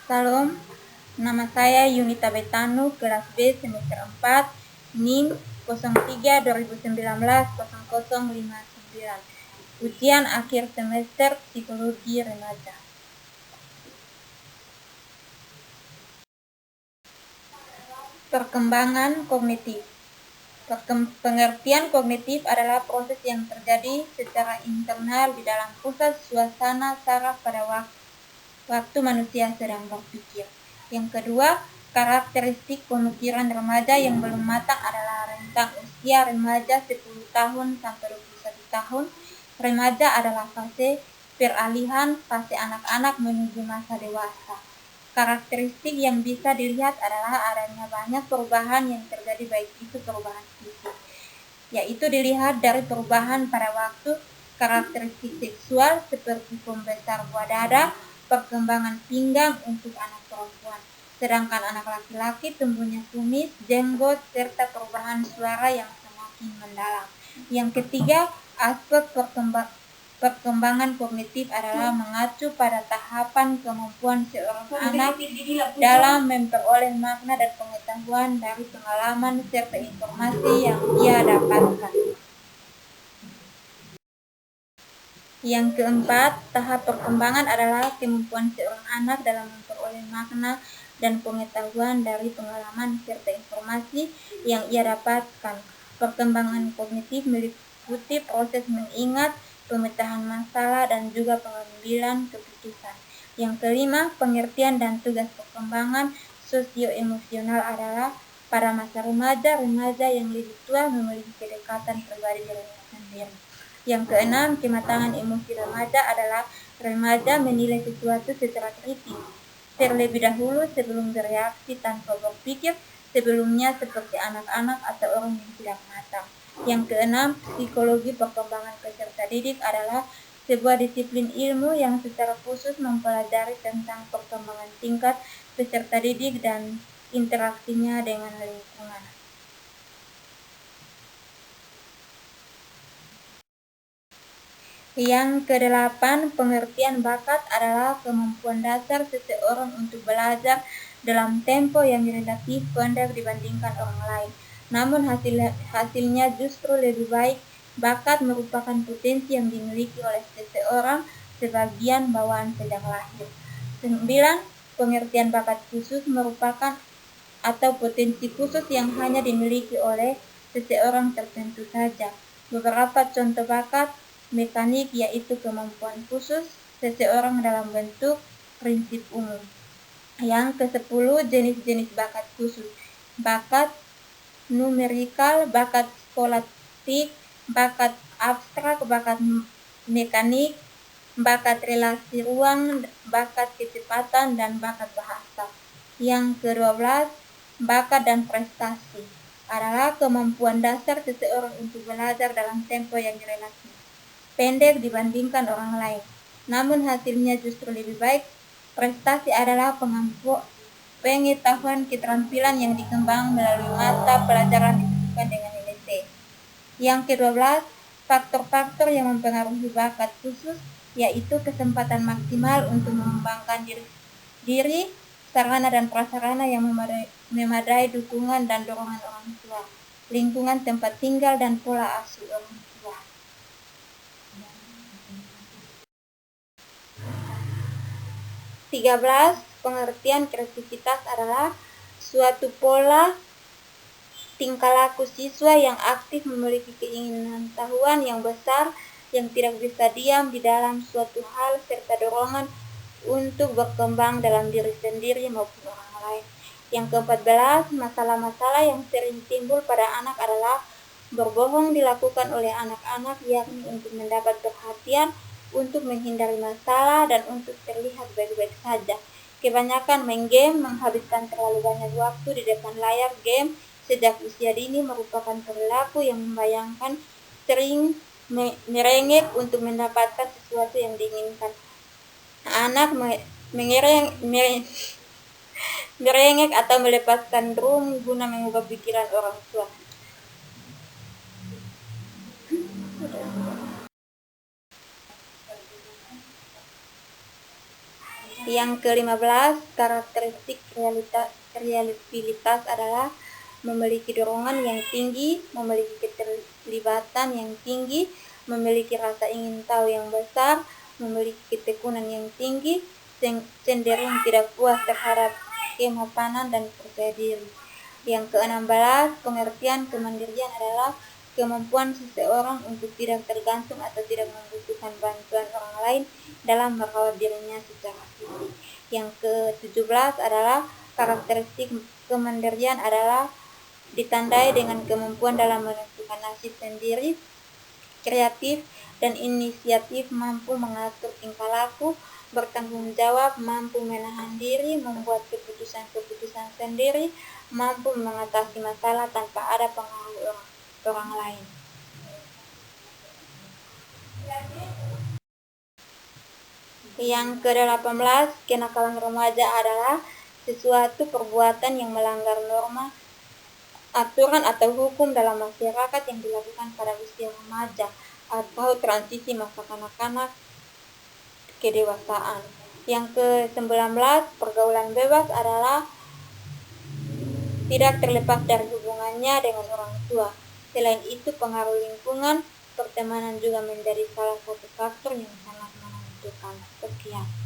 Salam, nama saya Yunita Betanu, kelas B semester 4, NIM 03-2019-0059. Ujian akhir semester Psikologi Remaja. Perkembangan kognitif. Pengertian kognitif adalah proses yang terjadi secara internal di dalam pusat suasana saraf pada waktu manusia sedang berpikir. Yang kedua, karakteristik pemikiran remaja yang belum matang adalah rentang usia remaja 10 tahun sampai 21 tahun. Remaja adalah fase peralihan fase anak-anak menuju masa dewasa. Karakteristik yang bisa dilihat adalah adanya banyak perubahan yang terjadi, baik itu perubahan fisik, yaitu dilihat dari perubahan pada waktu karakteristik seksual seperti pembesar buah dada, perkembangan pinggang untuk anak perempuan, sedangkan anak laki-laki tumbuhnya kumis, jenggot, serta perubahan suara yang semakin mendalam. Yang ketiga, aspek perkembangan kognitif adalah mengacu pada tahapan kemampuan seorang anak dalam memperoleh makna dan pengetahuan dari pengalaman serta informasi yang ia dapatkan. Yang keempat, tahap perkembangan adalah kemampuan seorang anak dalam memperoleh makna dan pengetahuan dari pengalaman serta informasi yang ia dapatkan. Perkembangan kognitif meliputi proses mengingat, pemecahan masalah, dan juga pengambilan keputusan. Yang kelima, pengertian dan tugas perkembangan sosio-emosional adalah pada masa remaja yang lebih tua memiliki kedekatan pribadi dirinya sendiri. Yang keenam, kematangan emosi remaja adalah remaja menilai sesuatu secara kritis terlebih dahulu sebelum bereaksi tanpa berpikir sebelumnya seperti anak-anak atau orang yang tidak matang. Yang keenam, psikologi perkembangan peserta didik adalah sebuah disiplin ilmu yang secara khusus mempelajari tentang perkembangan tingkat peserta didik dan interaksinya dengan lingkungan. Yang kedelapan, pengertian bakat adalah kemampuan dasar seseorang untuk belajar dalam tempo yang relatif pendek dibandingkan orang lain. Namun hasilnya justru lebih baik. Bakat merupakan potensi yang dimiliki oleh seseorang sebagian bawaan sejak lahir. 9. Pengertian bakat khusus merupakan atau potensi khusus yang hanya dimiliki oleh seseorang tertentu saja. Beberapa contoh bakat mekanik yaitu kemampuan khusus seseorang dalam bentuk prinsip umum. Yang ke-10, jenis-jenis bakat khusus. Bakat numerikal, bakat skolastik, bakat abstrak, bakat mekanik, bakat relasi ruang, bakat kecepatan, dan bakat bahasa. Yang ke-12, bakat dan prestasi adalah kemampuan dasar seseorang untuk belajar dalam tempo yang relatif pendek dibandingkan orang lain, namun hasilnya justru lebih baik. Prestasi adalah pengetahuan keterampilan yang dikembang melalui mata pelajaran disebutkan dengan nilai T. Yang ke-12, faktor-faktor yang mempengaruhi bakat khusus yaitu kesempatan maksimal untuk mengembangkan diri, sarana dan prasarana yang memadai, dukungan dan dorongan orang tua, lingkungan tempat tinggal, dan pola asuh orang tua. 13. Pengertian kreativitas adalah suatu pola tingkah laku siswa yang aktif memiliki keinginan tahuan yang besar yang tidak bisa diam di dalam suatu hal serta dorongan untuk berkembang dalam diri sendiri maupun orang lain. Yang ke-14, masalah-masalah yang sering timbul pada anak adalah berbohong dilakukan oleh anak-anak, yakni untuk mendapat perhatian, untuk menghindari masalah, dan untuk terlihat baik-baik saja. Kebanyakan main game, menghabiskan terlalu banyak waktu di depan layar game sejak usia dini merupakan perilaku yang membayangkan sering merengek untuk mendapatkan sesuatu yang diinginkan. Anak merengek atau melepaskan drum guna mengubah pikiran orang tua. Yang ke-15, karakteristik reliabilitas adalah memiliki dorongan yang tinggi, memiliki keterlibatan yang tinggi, memiliki rasa ingin tahu yang besar, memiliki ketekunan yang tinggi, cenderung tidak puas terhadap kemapanan dan percaya diri. Yang ke-16, pengertian kemandirian adalah kemampuan seseorang untuk tidak tergantung atau tidak membutuhkan bantuan orang lain dalam merawat dirinya secara fisik. Yang ke-17 adalah karakteristik kemandirian adalah ditandai dengan kemampuan dalam menentukan nasib sendiri, kreatif dan inisiatif, mampu mengatur tingkah laku, bertanggung jawab, mampu menahan diri, membuat keputusan-keputusan sendiri, mampu mengatasi masalah tanpa ada pengaruh orang lain. Yang ke-18, kenakalan remaja adalah sesuatu perbuatan yang melanggar norma, aturan atau hukum dalam masyarakat yang dilakukan pada usia remaja atau transisi masa kanak-kanak ke dewasaan. Yang ke-19, pergaulan bebas adalah tidak terlepas dari hubungannya dengan orang tua. Selain itu, pengaruh lingkungan, pertemanan juga menjadi salah satu faktor yang sangat menentukan. Sekian.